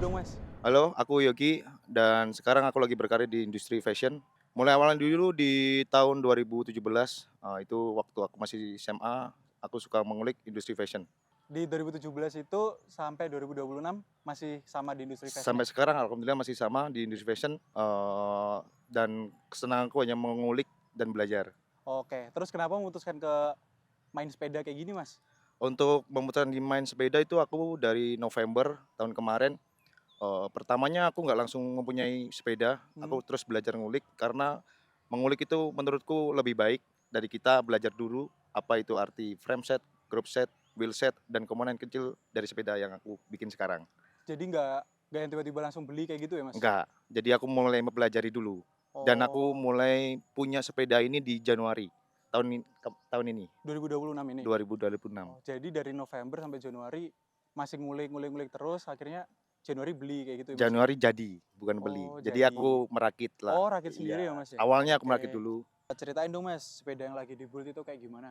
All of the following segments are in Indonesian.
dong, Mas. Halo, aku Yogi dan sekarang aku lagi berkarir di industri fashion. Mulai awalan dulu di tahun 2017, itu waktu aku masih SMA, aku suka mengulik industri fashion. Di 2017 itu sampai 2026 masih sama di industri fashion Sampai ya? sekarang alhamdulillah masih sama di industri fashion, dan kesenanganku hanya mengulik dan belajar. Oke, terus kenapa memutuskan ke main sepeda kayak gini, Mas? Untuk memutuskan di main sepeda itu aku dari November tahun kemarin, pertamanya aku nggak langsung mempunyai sepeda, Hmm, aku terus belajar ngulik karena mengulik itu menurutku lebih baik dari kita belajar dulu apa itu arti frame set, group set, wheel set, dan komponen kecil dari sepeda yang aku bikin sekarang. jadi nggak yang tiba-tiba langsung beli kayak gitu ya, Mas? Enggak, jadi aku mulai mempelajari dulu dan aku Oh, mulai punya sepeda ini di Januari tahun ini, 2026 ini? 2026. Oh, jadi dari November sampai Januari masih ngulik terus, akhirnya Januari beli kayak gitu ya, Mas ya? Januari jadi, bukan beli. Oh, Jadi jadi. aku merakit lah. Oh, rakit sendiri ya, Iya, Mas ya? awalnya aku merakit Oke. dulu. Ceritain dong, Mas, sepeda yang lagi di-build itu kayak gimana?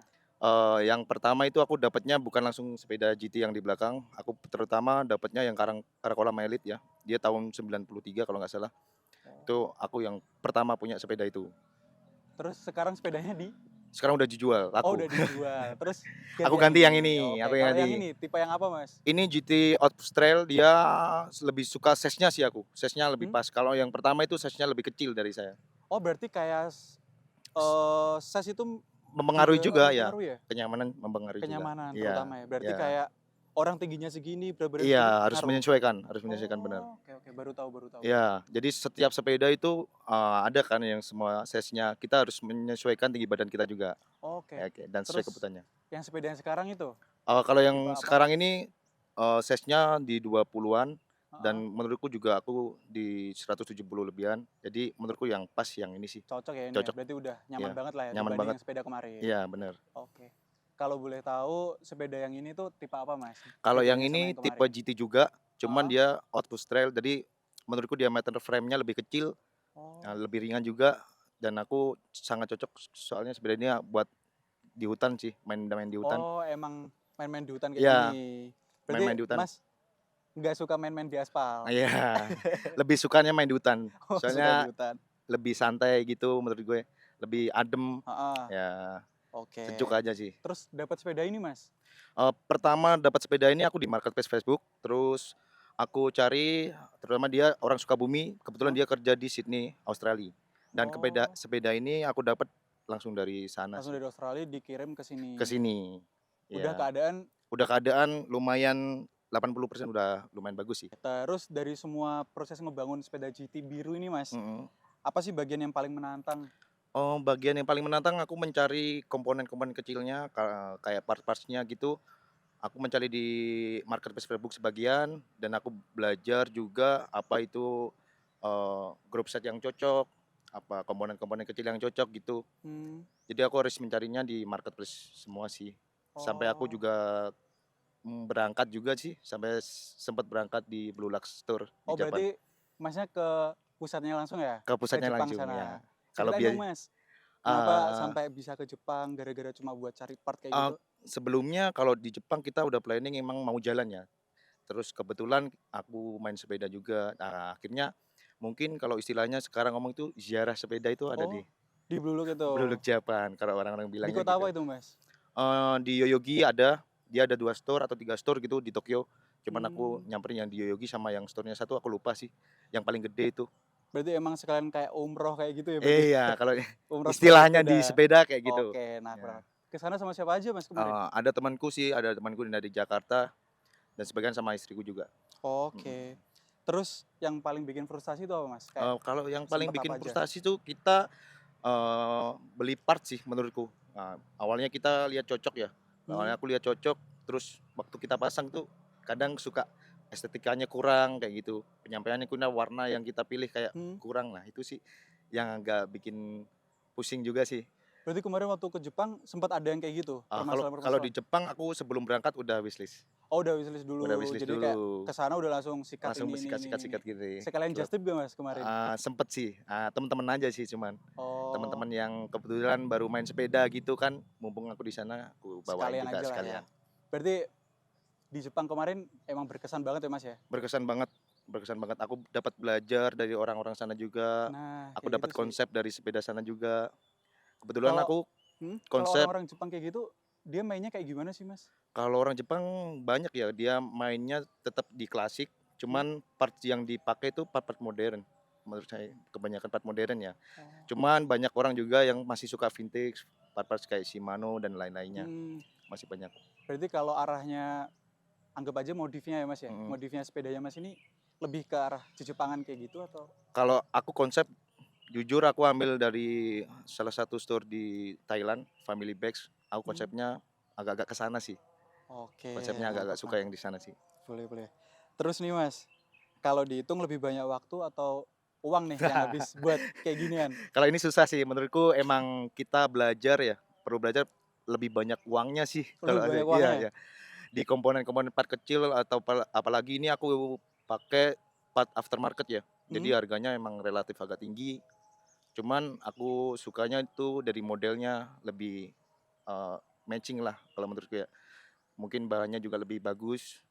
Yang pertama itu aku dapatnya bukan langsung sepeda GT yang di belakang, aku terutama dapatnya yang Caracola Elite ya. Dia tahun 93 kalau nggak salah. Oh. Itu aku yang pertama punya sepeda itu. Terus sekarang sepedanya Sekarang udah dijual, oh, laku. udah dijual, terus Aku ganti yang ganti yang ini. ini, Oke, aku yang kalau yang ganti. ini tipe yang apa, Mas? Ini GT Trail dia lebih suka size-nya sih aku, size-nya lebih Hmm? pas. Kalau yang pertama itu size-nya lebih kecil dari saya. Oh, berarti kayak size itu Mempengaruhi juga juga ya, mempengaruhi ya? kenyamanan mempengaruhi juga. Kenyamanan Iya, terutama ya? Berarti iya. kayak orang tingginya segini, berat badan Iya, segini ngaruh? harus menyesuaikan benar. Oh, oke oke, baru tahu baru tahu. Iya, jadi setiap sepeda itu, ada kan yang semua size-nya, kita harus menyesuaikan tinggi badan kita juga. Oke. Ya, oke, dan sesuai Terus kebutuhannya. yang sepeda yang sekarang itu Kalau yang tipe apa? sekarang ini, size-nya di 20-an dan Heeh, menurutku juga aku di 170 lebihan. Jadi menurutku yang pas yang ini sih, cocok ya ini ya? cocok. Berarti udah nyaman Iya, banget lah ya nyaman dibanding banget. yang sepeda kemarin? Iya, bener. Oke. Kalau boleh tahu sepeda yang ini tuh tipe apa, Mas? Kalau yang Bedanya sama ini yang tipe kemarin? GT juga, cuman Heeh. dia output trail, jadi menurutku diameter frame-nya lebih kecil, Oh. lebih ringan juga, dan aku sangat cocok soalnya sepeda ini buat di hutan sih, main-main di hutan. Oh, emang main-main di hutan kayak gini. Iya, main-main Berarti di hutan. Mas nggak suka main-main di aspal? Iya, lebih sukanya main di hutan. Oh, suka di Soalnya hutan. lebih santai gitu menurut gue, lebih adem, Heeh, ya oke. sejuk aja sih. Terus dapat sepeda ini, Mas? Pertama dapat sepeda ini aku di marketplace Facebook, terus aku cari terutama dia orang Sukabumi, kebetulan Heeh. dia kerja di Sydney, Australia. Dan Oh, sepeda ini aku dapat langsung dari sana langsung sih, dari Australia dikirim ke ke sini. sini. Udah Iya, keadaan udah keadaan lumayan 80% udah lumayan bagus sih. terus dari semua proses ngebangun sepeda GT biru ini, Mas, Mhm. apa sih bagian yang paling menantang? Oh, bagian yang paling menantang aku mencari komponen-komponen kecilnya, kayak part-parts-nya gitu. Aku mencari di marketplace Facebook sebagian dan aku belajar juga apa itu, grup set yang cocok, apa komponen-komponen kecil yang cocok gitu. Hmm. Jadi aku harus mencarinya di marketplace semua sih. Sampai aku Oh. juga, berangkat juga sih, sampai sempat berangkat di Blue Lux Store di Oh, Japan. berarti Masnya ke pusatnya langsung ya? Ke Ke pusatnya Jepang langsung ya. sana? Kalau Ceritain dong, biar Mas, kenapa eee sampai bisa ke Jepang gara-gara cuma buat cari part kayak eee, gitu? sebelumnya kalau di Jepang kita udah planning emang mau jalan ya. Terus kebetulan aku main sepeda juga. Nah, akhirnya mungkin kalau istilahnya sekarang ngomong itu ziarah sepeda itu ada Oh, di di Blue Look itu? Blue Look Japan kalau orang-orang Di bilangnya kota gitu. apa itu, Mas? Di Yoyogi ada, dia ada 2 store atau 3 store gitu di Tokyo. Cuman aku Hmm. nyamperin yang di Yoyogi sama yang store-nya satu aku lupa sih, yang paling gede itu. Berarti emang sekalian kayak umroh kayak gitu ya berarti? Iya, kalau Umroh sepeda istilahnya di sepeda. sepeda kayak gitu. Oke, enak Ya, banget. Ke sana sama siapa aja, Mas, kemarin? ada temanku sih, ada temanku dari Jakarta dan sebagian sama istriku juga. Mhm. Oke. Terus yang paling bikin frustasi itu apa, Mas? Kayak Kalau yang paling sempet apa bikin aja? frustasi tuh kita beli part sih menurutku. Awalnya kita lihat cocok ya, Hmm? awalnya aku lihat cocok, terus waktu kita pasang tuh kadang suka estetikanya kurang kayak gitu, penyampaiannya kurang, warna yang kita pilih kayak Hmm? kurang. Nah itu sih yang agak bikin pusing juga sih. Berarti kemarin waktu ke Jepang sempat ada yang kayak gitu, Kalau kalau di permasalahan-permasalahan? Jepang aku sebelum berangkat udah wishlist, Oh, udah wishlist udah dulu. wishlist Jadi kayak dulu, ke sana udah langsung sikat langsung ini. sikat-sikat gitu ya. Sekalian just tip gak, Mas, kemarin? Sempet sih, temen-temen aja sih cuman. Oh, Teman-teman yang kebetulan baru main sepeda gitu kan, mumpung aku di sana, aku bawain sekalian juga aja lah ya. sekalian. Berarti di Jepang kemarin emang berkesan banget ya, Mas, ya? Berkesan banget, berkesan banget. Aku dapat belajar dari orang-orang sana juga. Nah, Aku kayak dapat gitu sih. konsep dari sepeda sana juga. Kebetulan Kalau aku kalau konsep orang-orang Jepang kayak gitu, dia mainnya kayak gimana sih, Mas? kalau orang Jepang banyak ya, dia mainnya tetap di klasik, Hmm? cuman part yang dipakai itu part-part modern. Menurut saya kebanyakan part modern ya. Oh. Cuman banyak orang juga yang masih suka vintage, part-part kayak Shimano dan lain-lainnya. Hmm, Masih banyak. berarti kalau arahnya anggap aja modifnya ya, Mas ya. Mm. Modifnya sepedanya Mas ini lebih ke arah Jepangan kayak gitu atau? Kalau aku konsep jujur aku ambil dari salah satu store di Thailand, Family Bags. Aku Hmm, konsepnya agak-agak ke sana sih. oke, Konsepnya agak-agak nangkep suka nangkep. yang di sana sih. Boleh boleh. Terus nih Mas, kalau dihitung lebih banyak waktu atau uang nih yang habis buat kayak ginian? Kalau ini susah sih menurutku, emang kita belajar ya, perlu belajar lebih banyak uangnya sih Lebih kalau ada, banyak iya uangnya? ya. Di komponen-komponen part kecil atau apalagi ini aku pakai part aftermarket ya. Hmm? Jadi harganya emang relatif agak tinggi. Cuman aku sukanya itu dari modelnya lebih matching lah kalau menurutku ya. Mungkin bahannya juga lebih bagus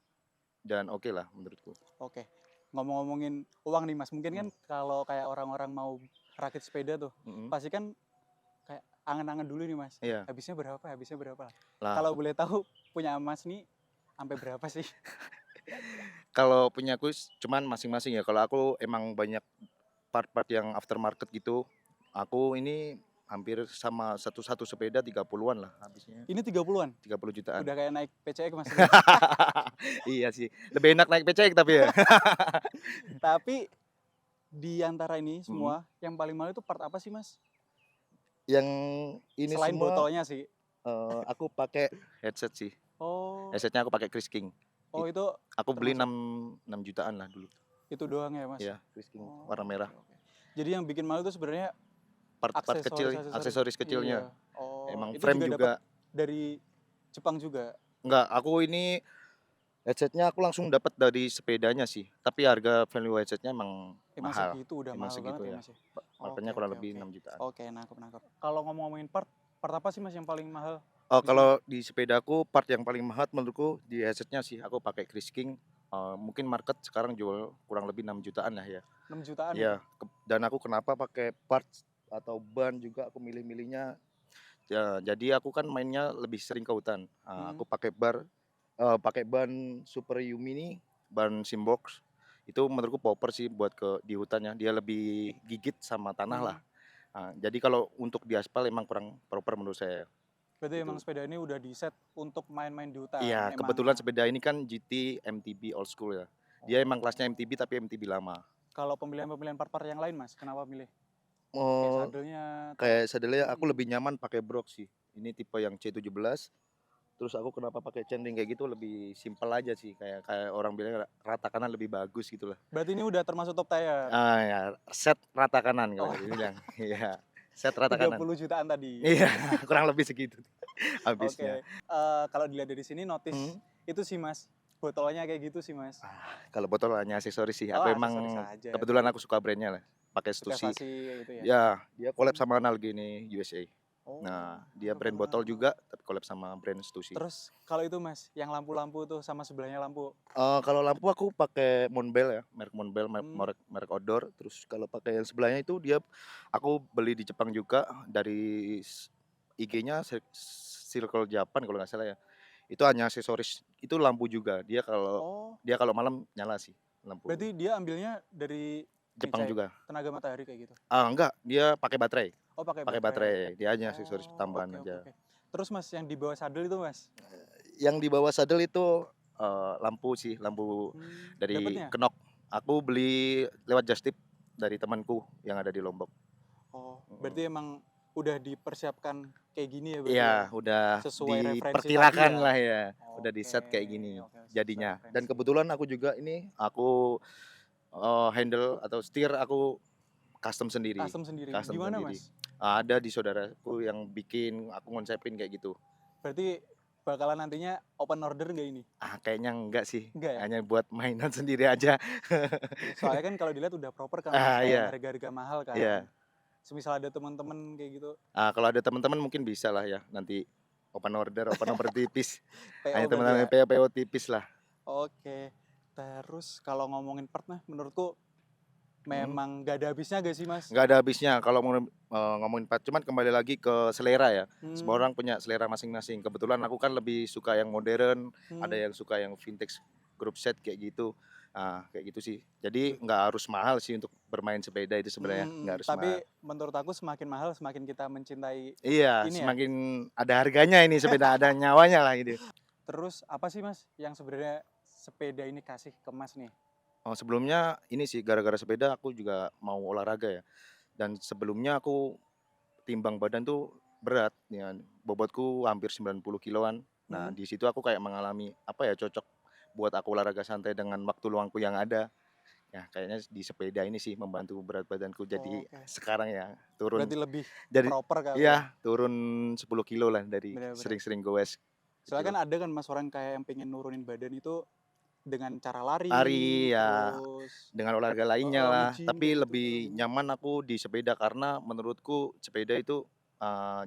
dan oke lah menurutku. Oke. Ngomong-ngomongin uang nih Mas, mungkin kan Mm, kalau kayak orang-orang mau rakit sepeda tuh, mm-mm. pasti kan kayak angan-angan dulu nih Mas. Iya. Habisnya berapa? Habisnya berapa? Lah, Kalau boleh tahu punya Mas nih sampai berapa sih? kalau punya aku cuman masing-masing ya. Kalau aku emang banyak part-part yang aftermarket gitu. Aku ini hampir sama satu sepeda 30-an lah habisnya. Ini 30-an. 30 jutaan. Udah kayak naik PCX Mas ini. Iya sih. Lebih enak naik becek tapi ya. Tapi di antara ini Mm. semua yang paling mahal itu part apa sih Mas? Yang ini Selain semua botolnya sih. aku pakai headset sih. Oh, Headsetnya aku pakai Chris King. oh itu Aku beli termasuk 6 jutaan lah dulu. itu doang ya Mas? Iya, Chris King Oh, warna merah. oke, oke. Jadi yang bikin mahal itu sebenarnya Part-part kecil, aksesoris-aksesoris. aksesoris kecilnya. Iya. Oh, Emang itu frame juga dapat juga. dari Jepang juga. Enggak, aku ini headsetnya aku langsung dapat dari sepedanya sih. Tapi harga value headsetnya emang Emang mahal. segitu udah Emang mahal banget segitu ya ya. Mas ya? Makanya Oke, kurang oke, lebih oke. 6 jutaan. Oke, nangkep, nangkep. Kalau ngomong-ngomongin part, part apa sih Mas yang paling mahal Oh, di sini? kalau di sepedaku part yang paling mahal menurutku di headsetnya sih. Aku pakai Chris King. Mungkin market sekarang jual kurang lebih 6 jutaan lah ya. 6 jutaan Iya, itu. dan aku kenapa pakai parts atau ban juga aku milih-milihnya. Ya, jadi aku kan mainnya lebih sering ke hutan. Hmm. Aku pakai ban Super Yumi ini, ban Simbox. Itu menurutku proper sih buat di hutannya. Dia lebih gigit sama tanah lah. Hmm. Jadi kalau untuk di aspal emang kurang proper menurut saya. Berarti emang Gitu. sepeda ini udah di set untuk main-main di hutan. Iya, kebetulan Emang. sepeda ini kan GT MTB old school ya. Dia emang kelasnya Oh. MTB tapi MTB lama. Kalau pemilihan-pemilihan part-part yang lain Mas, kenapa milih? Kayak Oh, sadelnya atau kayak sadelnya aku hmm. lebih nyaman pakai Brock sih. Ini tipe yang C17. Terus aku kenapa pakai chainring kayak gitu, lebih simpel aja sih. Kayak kayak orang bilang rata kanan lebih bagus gitu lah. Berarti ini udah termasuk top tier. Ya, set rata kanan kalau Oh, dibilang. Iya, set rata kanan. 30 jutaan tadi. Iya, kurang lebih segitu habisnya. Oke. Kalau dilihat dari sini notice Hmm. itu sih Mas. Botolnya kayak gitu sih Mas. Kalau botol hanya aksesoris sih. Oh, Aku aksesoris emang aja. kebetulan aku suka brandnya lah. Pakai Suka Stussy. fasi gitu ya. Ya, dia collab Hmm. sama Nalgene nih USA. Oh, Nah, dia brand benar-benar. botol juga tapi collab sama brand Stussy. Terus kalau itu Mas, yang lampu-lampu tuh sama sebelahnya lampu. Kalau lampu aku pakai Monbel ya, merek Monbel, Hmm. merek outdoor. Terus kalau pakai yang sebelahnya itu aku beli di Jepang juga dari IG-nya Circle Japan kalau nggak salah ya. Itu hanya aksesoris, itu lampu juga. Oh, Dia kalau malam nyala sih lampu. berarti dia ambilnya dari Jepang juga. tenaga matahari kayak gitu. Enggak, dia pakai baterai. Oh, pakai Pakai baterai. baterai. Dia hanya aksesoris Oh, tambahan oke, oke, aja. oke. Terus Mas, yang di bawah sadel itu Mas? Yang di bawah sadel itu lampu sih, lampu dari Dapatnya? Knok. Aku beli lewat Just Tip dari temanku yang ada di Lombok. Oh, berarti emang udah dipersiapkan kayak gini ya berarti Iya, ya? udah Sesuai referensi diperkirakan tadi ya? lah ya. Udah di Oke, set kayak gini oke, sesuai jadinya. Dan referensi. kebetulan aku juga ini aku handle atau setir aku custom sendiri. Custom sendiri. Custom Gimana sendiri. Mas? Ada di saudaraku yang bikin, aku ngonsepin kayak gitu. Berarti bakalan nantinya open order nggak ini? Kayaknya enggak sih. Enggak ya? Hanya buat mainan sendiri aja. Soalnya kan kalau dilihat udah proper kan Mas, kayak Iya, harga-harga mahal kan. iya. Semisal ada teman-teman kayak gitu, Kalau ada teman-teman mungkin bisa lah ya nanti open order tipis. PO Hanya berarti ya? teman-teman PO tipis lah. Oke. Terus kalau ngomongin part nih menurutku Mhm. memang gak ada habisnya gak sih, Mas? Nggak ada habisnya kalau ngomongin part, cuman kembali lagi ke selera ya. Semua Hmm, orang punya selera masing-masing. Kebetulan aku kan lebih suka yang modern, ada hmm, yang suka yang vintage group set kayak gitu. Nah, kayak gitu sih. Jadi ber- nggak harus mahal sih untuk bermain sepeda itu sebenarnya, nggak harus mahal. Tapi menurut aku semakin mahal semakin kita mencintai Iya, ini ya. semakin ada harganya ini sepeda, ada nyawanya lah gitu. Terus apa sih, Mas, yang sebenarnya sepeda ini kasih ke Mas nih? Oh, sebelumnya ini sih gara-gara sepeda aku juga mau olahraga ya. Dan sebelumnya aku timbang badan tuh berat ya, bobotku hampir 90 kiloan. Nah, Hmm? di situ aku kayak mengalami apa ya, cocok buat aku olahraga santai dengan waktu luangku yang ada. Ya, kayaknya di sepeda ini sih membantu berat badanku jadi Oke. sekarang ya turun Berarti lebih jadi proper kali ya. iya, turun 10 kilo lah dari Benar-benar. sering-sering goes Soalnya kecil. kan ada kan Mas orang kayak yang pengen nurunin badan itu dengan cara lari, Lari ya terus dengan olahraga lainnya lah, nge-gym tapi kayak gitu. lebih nyaman aku di sepeda karena menurutku sepeda itu,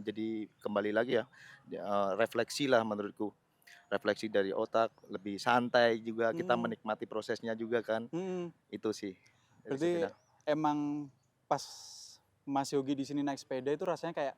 jadi kembali lagi ya, refleksi lah menurutku. Refleksi dari otak, lebih santai juga, kita Hmm, menikmati prosesnya juga kan, hmm. itu sih dari Berarti sepeda. emang pas Mas Yogi di sini naik sepeda itu rasanya kayak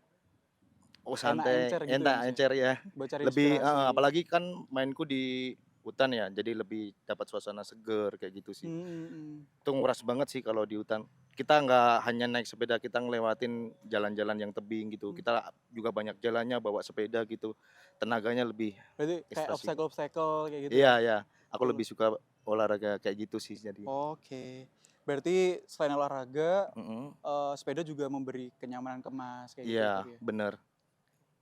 Oh enak santai, encer gitu ya enak, Mas ya? encer ya. Buat cari Lebih inspirasi. apalagi kan mainku di hutan ya, jadi lebih dapat suasana seger kayak gitu sih. Hmm, hmm. Itu nguras banget sih kalau di hutan. Kita nggak hanya naik sepeda, kita ngelewatin jalan-jalan yang tebing gitu. Hmm. Kita juga banyak jalannya bawa sepeda gitu. Tenaganya lebih Berarti kayak ekspresi. obstacle-obstacle kayak gitu Iya ya? ya, aku Betul. lebih suka olahraga kayak gitu sih jadi. Oke. Berarti selain olahraga, Mhm. sepeda juga memberi kenyamanan ke Mas kayak gitu ya Iya, berarti ya? bener.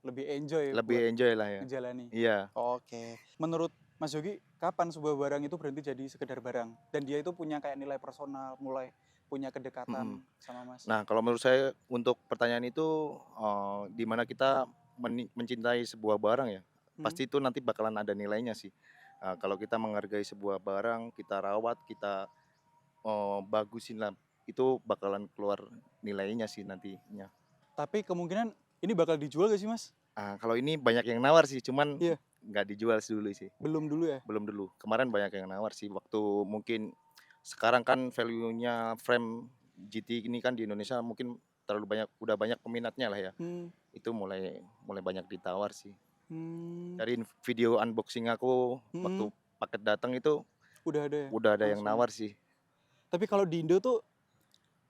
Lebih enjoy Lebih buat enjoy lah ya. ngejalani. Iya. Oke. Menurut Mas Yogi, kapan sebuah barang itu berhenti jadi sekedar barang? Dan dia itu punya kayak nilai personal, mulai punya Mhm. kedekatan sama Mas? Nah, kalau menurut saya untuk pertanyaan itu, di mana kita mencintai sebuah barang ya, Hmm? pasti itu nanti bakalan ada nilainya sih. Kalau kita menghargai sebuah barang, kita rawat, kita, bagusin lah, itu bakalan keluar nilainya sih nantinya. Tapi kemungkinan ini bakal dijual gak sih Mas? Kalau ini banyak yang nawar sih, cuman Iya, nggak dijual dulu sih, belum dulu ya? belum dulu. Kemarin banyak yang nawar sih, waktu mungkin sekarang kan value-nya frame GT ini kan di Indonesia mungkin terlalu banyak, udah banyak peminatnya lah ya. Hmm. Itu mulai mulai banyak ditawar sih. Hmm. Dari video unboxing aku waktu Hmm. paket datang itu Udah ada ya udah ada yang langsung. nawar sih. Tapi kalau di Indo tuh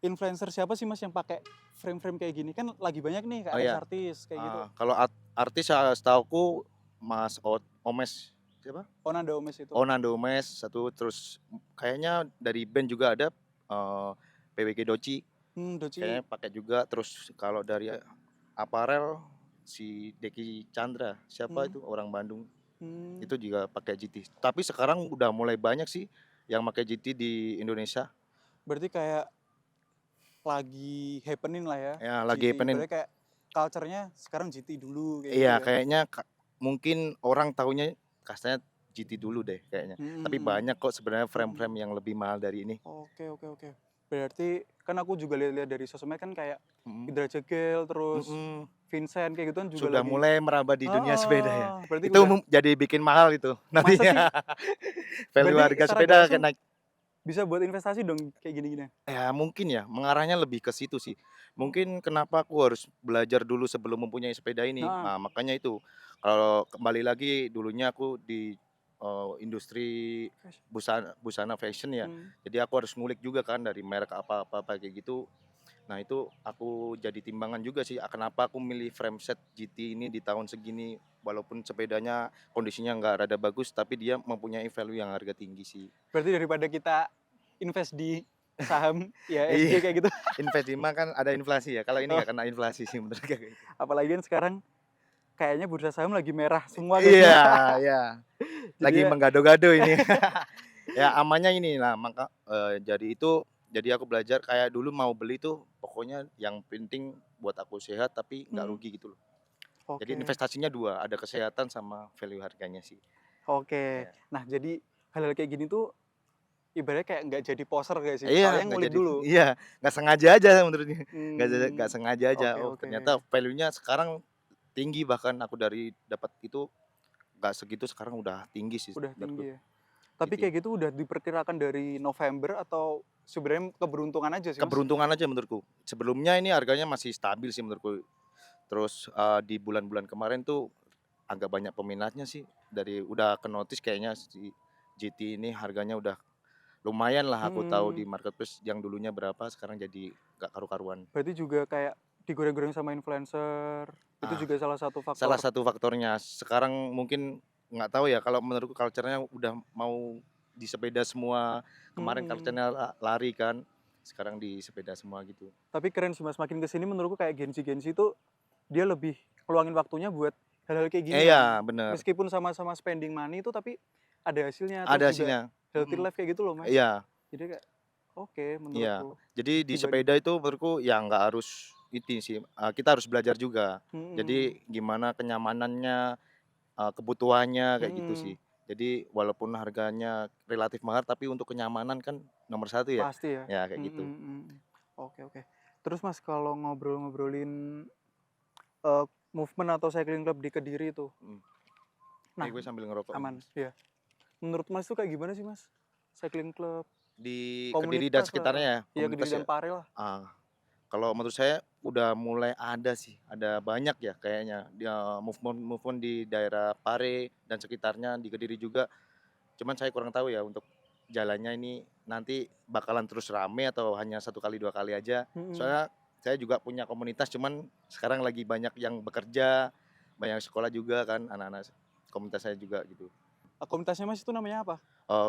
influencer siapa sih Mas yang pakai frame-frame kayak gini? Kan lagi banyak nih kayak Oh ya, artis-artis kayak gitu. kalau artis setahuku Mas Omes, siapa? Onanda Omes itu. Nando Omes satu, terus kayaknya dari band juga ada, PWG Doci Doci. kayaknya pakai juga, terus kalau dari aparel si Deki Chandra, siapa Hmm. itu orang Bandung, Hmm. itu juga pakai GT. Tapi sekarang udah mulai banyak sih yang pakai GT di Indonesia. Berarti kayak lagi happening lah ya Ya lagi GT. penin. Berarti kayak culture-nya sekarang GT dulu kayak gitu Iya ya. kayaknya mungkin orang tahunya kasarnya GT dulu deh kayaknya. Hmm, Tapi hmm, banyak kok sebenarnya hmm, hmm. frame-frame yang lebih mahal dari ini. Oke, oke, oke. Berarti kan aku juga lihat-lihat dari sosmed kan kayak Mhm, Indra Jegel terus mhm. Vincent kayak gitu kan juga Sudah lagi. mulai merambah di dunia sepeda ya. Oh, berarti Itu udah. jadi bikin mahal itu Masa sih? nantinya. Value Berarti harga secara gak sepeda langsung kayak naik. bisa buat investasi dong kayak gini-gini. Ya mungkin ya, mengarahnya lebih ke situ sih. Oh. Mungkin kenapa aku harus belajar dulu sebelum mempunyai sepeda ini. Nah, Makanya itu, kalau kembali lagi dulunya aku di, industri Fresh. busana busana fashion ya. Hmm. Jadi aku harus ngulik juga kan dari merek apa kayak gitu. Nah itu aku jadi timbangan juga sih, kenapa aku milih frame set GT ini di tahun segini. Walaupun sepedanya kondisinya nggak rada bagus, tapi dia mempunyai value yang harga tinggi sih. Berarti daripada kita invest di saham ya Iya. SG kayak gitu. Invest di kan ada inflasi ya, kalau ini Oh, nggak kena inflasi sih menurut kayak gitu. apalagi kan sekarang kayaknya bursa saham lagi merah semua guys Iya ya. iya, Jadi lagi ya, menggado-gado ini. Ya amannya ini lah, jadi aku belajar kayak dulu mau beli tuh pokoknya yang penting buat aku sehat tapi nggak hmm, rugi gitu loh. Jadi oke. investasinya 2, ada kesehatan sama value harganya sih. Oke. Ya. Nah, jadi hal-hal kayak gini tuh ibaratnya kayak nggak jadi poser gak sih? Iya, Soalnya nggak ngulik jadi dulu. iya, nggak sengaja aja menurutnya, nggak Hmm, sengaja aja, oke, oh oke. ternyata value-nya sekarang tinggi, bahkan aku dari dapat itu nggak segitu sekarang udah tinggi sih Udah menurutku. tinggi ya. Tapi gitu. kayak gitu udah diperkirakan dari November atau sebenarnya keberuntungan aja sih, Mas? Keberuntungan aja menurutku. Sebelumnya ini harganya masih stabil sih menurutku. Terus, di bulan-bulan kemarin tuh agak banyak peminatnya sih, udah ke-notice kayaknya si GT ini harganya udah lumayan lah, aku tahu di Mhm. marketplace yang dulunya berapa sekarang jadi nggak karu-karuan. Berarti juga kayak digoreng-goreng sama influencer, itu Ah, juga salah satu salah faktor. satu faktornya. Sekarang mungkin nggak tahu ya, kalau menurutku culture-nya udah mau di sepeda semua. Kemarin Mhm. culture-nya lari kan, sekarang di sepeda semua gitu. Tapi keren sih, Mas, makin ke sini menurutku kayak Gen Z itu dia lebih ngeluangin waktunya buat hal-hal kayak gini kan. Iya bener, Meskipun sama-sama spending money itu tapi ada hasilnya, terus ada juga hasilnya. healthy Mhm, life kayak gitu loh, Mas. iya. Jadi kayak oke Iya, menurutku. jadi di Dibanding sepeda itu menurutku ya nggak harus ini sih, kita harus belajar juga. mhm, Jadi gimana kenyamanannya, kebutuhannya kayak gitu sih. mhm, Jadi walaupun harganya relatif mahal tapi untuk kenyamanan kan nomor satu ya. pasti ya. Ya kayak Mhm, gitu. mhm. Oke, oke. Terus, Mas, kalau ngobrol-ngobrolin, eee, movement atau cycling club di Kediri itu, Mhm, ini nah gue sambil ngerokok ini, aman, Mas. iya. Menurut Mas tuh kayak gimana sih, Mas? Cycling club, Di Kediri dan komunitas sekitarnya lah, ya, iya komunitas Kediri ya? dan Pare lah. Ah, kalau menurut saya udah mulai ada sih, ada banyak ya kayaknya, movement-movement di daerah Pare dan sekitarnya, di Kediri juga. Cuman saya kurang tahu ya untuk jalannya ini nanti bakalan terus rame atau hanya 1 kali 2 kali aja. Mhm. Soalnya saya juga punya komunitas, cuman sekarang lagi banyak yang bekerja, banyak sekolah juga kan anak-anak komunitas saya juga gitu. Komunitasnya Mas itu namanya apa?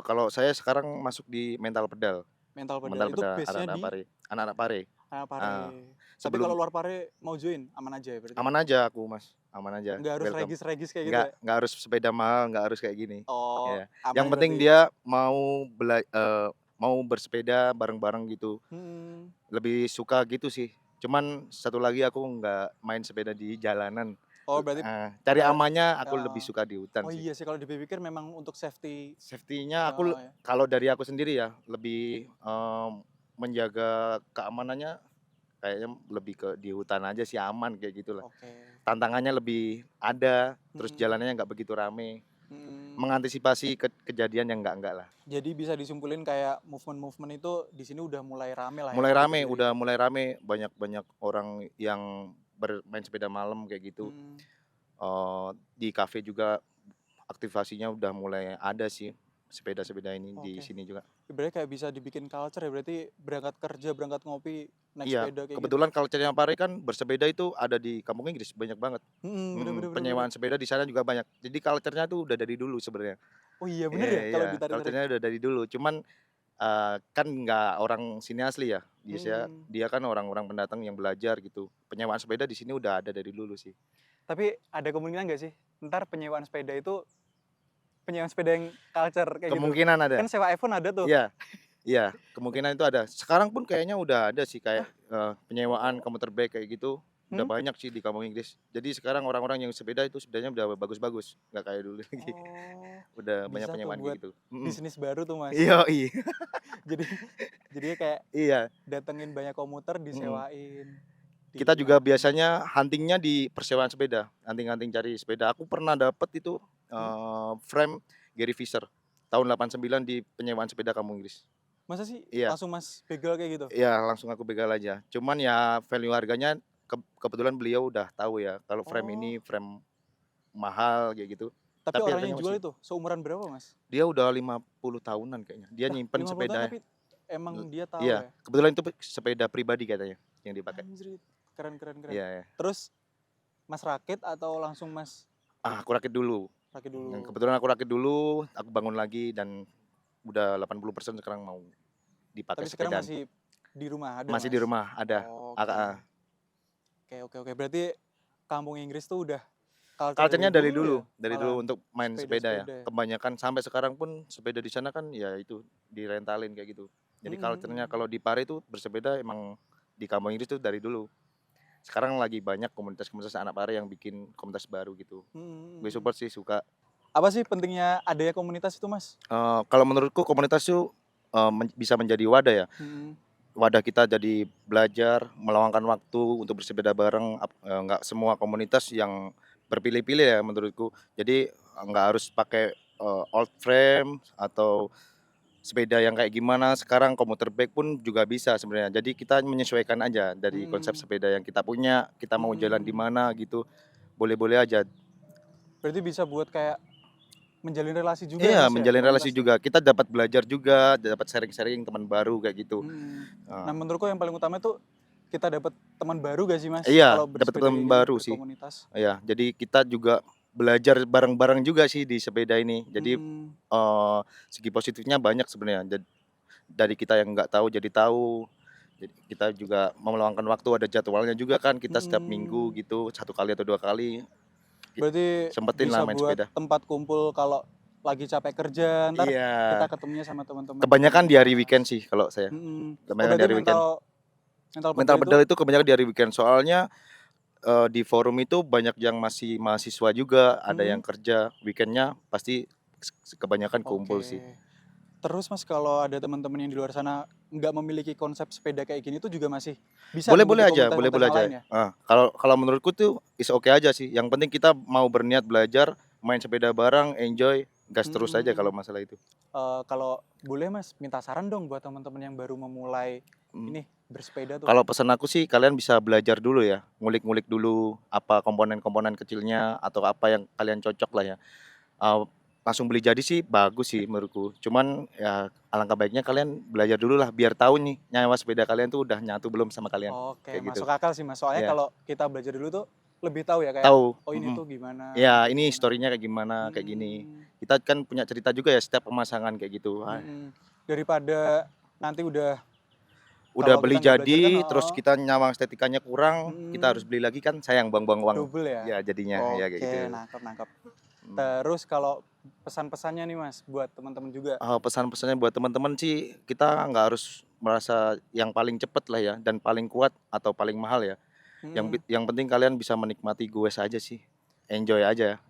Kalau saya sekarang masuk di Mental Pedal, Mental Pedal, Mental itu Pedal base-nya anak-anak di Pare, anak-anak Pare. Pare. Ah, Tapi kalau sebelum luar Pare mau join, aman aja ya berarti? aman aja aku Mas, aman aja, Nggak harus welcome. regis-regis kayak gitu ya? Nggak harus sepeda mahal, nggak harus kayak gini. Oh, Ya, aman yang ya penting berarti? dia mau bersepeda bareng-bareng gitu, Mhm. lebih suka gitu sih. Cuman satu lagi aku nggak main sepeda di jalanan, Oh berarti cari benar amannya aku heeh. lebih suka di hutan Oh sih. iya sih kalau dipikir memang untuk safety Safety-nya heeh ya. kalau dari aku sendiri ya, lebih, menjaga keamanannya kayaknya lebih ke di hutan aja sih aman kayak gitulah. Oke. Tantangannya lebih ada, terus Mhm, jalannya nggak begitu rame, mhm. mengantisipasi kejadian yang enggak lah. Jadi bisa disimpulin kayak movement-movement itu di sini udah mulai rame lah ya Mulai kalau di rame, Kediri. udah mulai rame, banyak banyak orang yang bermain sepeda malam kayak gitu, Mhm. di kafe juga aktivasinya udah mulai ada sih, sepeda-sepeda ini di Oke. sini juga. Berarti kayak bisa dibikin culture ya, berarti berangkat kerja, berangkat ngopi, naik Iya, sepeda kayak gitu? kebetulan culture-nya Pare kan bersepeda itu ada di kampung Inggris, banyak banget. Mhm, bener, bener, bener, bener. Penyewaan sepeda di sana juga banyak. Jadi culture-nya tuh udah dari dulu sebenarnya. Oh iya bener ya kalau Iya, ditarik-tarik? culture-nya udah dari dulu, cuman, kan nggak orang sini asli ya, biasanya Mhm. dia kan orang-orang pendatang yang belajar gitu. Penyewaan sepeda di sini udah ada dari dulu sih. Tapi ada kemungkinan nggak sih, entar penyewaan sepeda itu, penyewaan sepeda yang culture kayak gitu? Kemungkinan ada. Kan sewa iPhone ada tuh. Iya, iya, kemungkinan itu ada. Sekarang pun kayaknya udah ada sih kayak, Hah? penyewaan komuter bike kayak gitu, udah Hmm? banyak sih di kampung Inggris. Jadi sekarang orang-orang yang sepeda itu sepedanya udah bagus-bagus, nggak kayak dulu lagi. Oh, Udah banyak bisa tuh penyewaan kayak buat gitu. Mhm. bisnis baru tuh, Mas. Yoi. Jadi jadinya kayak Iya, datengin banyak komuter mhm. disewain, Kita juga dianuin. biasanya hunting-nya di persewaan sepeda, hunting-hunting cari sepeda. Aku pernah dapet itu, Hmm? frame Gary Fisher tahun 89 di penyewaan sepeda kampung Inggris. Masa sih Iya. langsung Mas begal kayak gitu? Iya, langsung aku begal aja. Cuman ya value harganya kebetulan beliau udah tahu ya, kalau frame ini Oh, frame mahal kayak gitu, tapi tapi orang yang harganya jual masih itu seumuran berapa, Mas? dia udah 50 tahunan kayaknya. Dia Lah, nyimpen 50 tahun sepeda tapi emang dia tahu iya, ya? kebetulan itu sepeda pribadi katanya yang dipakai. Anjrit, keren, keren, keren. Iya iya. Terus Mas rakit atau langsung Mas Aku rakit dulu. rakit dulu? Kebetulan aku rakit dulu, aku bangun lagi dan udah 80% sekarang mau dipakai Tapi sekarang sepedaan. masih di rumah ada, Masih di Mas? rumah ada. Oke. Oke, oke, oke. Berarti kampung Inggris tuh udah culture Culture-nya dari dulu ya? dari Malah dulu untuk main sepeda ya. sepeda-sepeda ya? Kebanyakan sampai sekarang pun sepeda di sana kan ya itu, direntalin kayak gitu. Jadi Mhm, culture-nya mhm. kalau di Pare itu bersepeda emang di kampung Inggris tuh dari dulu. Sekarang lagi banyak komunitas-komunitas anak Pare yang bikin komunitas baru gitu. Mhm, mhm, Gue mhm. support sih, suka. Apa sih pentingnya adanya komunitas itu, Mas? Kalau menurutku komunitas tuh, bisa menjadi wadah ya. Mhm. Wadah kita jadi belajar, meluangkan waktu untuk bersepeda bareng, nggak semua komunitas yang berpilih-pilih ya menurutku. Jadi, nggak harus pakai old frame atau sepeda yang kayak gimana, sekarang komuter bike pun juga bisa sebenarnya. Jadi kita menyesuaikan aja dari konsep Mhm, sepeda yang kita punya, kita mau jalan di mhm. mana gitu, boleh-boleh aja. Berarti bisa buat kayak menjalin relasi juga ya Iya, Mas ya, menjalin relasi komunitas nih? juga, kita dapat belajar juga, dapat sharing-sharing teman baru kayak gitu. Mhm. Heeh. Nah menurutku yang paling utama itu kita dapat teman baru gak sih Mas, Iya, kalau dapat bersepeda teman kayak gini, baru sih. berkomunitas? Iya, jadi kita juga belajar bareng-bareng juga sih di sepeda ini. Jadi, Mhm, segi positifnya banyak sebenarnya. Dari kita yang nggak tahu jadi tahu, jadi kita juga mau meluangkan waktu, ada jadwalnya juga kan, kita setiap minggu mhm. gitu, 1 kali atau 2 kali, Berarti sempetin lah bisa main buat sepeda. tempat kumpul kalau lagi capek kerja, entar Iya, kita ketemunya sama teman-teman di kebanyakan di hari weekend komunitas. sih kalau saya, Mhm. Oh kebanyakan di berarti hari weekend. mental mental Mental pedal itu pedal itu kebanyakan di hari weekend, soalnya, di forum itu banyak yang masih mahasiswa juga, ada yang mhm, kerja, weekend-nya pasti kebanyakan kumpul sih. oke. Terus Mas kalau ada teman-teman yang di luar sana nggak memiliki konsep sepeda kayak gini tuh juga masih bisa Boleh-boleh membentuk aja komunitas-komunitas boleh-boleh yang aja. lain ya? Kalau kalau menurutku tuh is oke aja sih, yang penting kita mau berniat belajar, main sepeda bareng, enjoy, gas terus aja kalau Mhm. masalah itu. Kalau boleh Mas minta saran dong buat teman-teman yang baru memulai Mmm, ini bersepeda tuh? Kalau pesan aku sih kalian bisa belajar dulu ya, ngulik-ngulik dulu apa komponen-komponen kecilnya atau apa yang kalian cocok lah ya. Eee, Langsung beli jadi sih bagus sih menurutku, cuman ya alangkah baiknya kalian belajar dulu lah biar tahu nih nyawa sepeda kalian tuh udah nyatu belum sama kalian, Oke, kayak gitu. masuk akal sih Mas. Soalnya Iya, kalau kita belajar dulu tuh lebih tahu ya kayak, tahu, oh ini tuh gimana, ini iya tuh ini gimana. historinya kayak gimana, kayak gini. Mhm, Kita kan punya cerita juga ya setiap pemasangan kayak gitu. mhm. Daripada nanti Udah kalau kita beli nggak belajar kan jadi, terus heeh, kita nyawang estetikanya kurang, kita harus mhm, beli lagi kan sayang buang-buang uang. double ya. Ya jadinya, ya kayak gitu. Oke, nangkep nangkep. Mmm, Terus kalau pesan-pesannya nih Mas buat teman-teman juga. Pesan-pesannya buat teman-teman sih, kita nggak harus merasa yang paling cepet lah ya, dan paling kuat atau paling mahal ya. Mhm. Yang penting kalian bisa menikmati goes aja sih, enjoy aja.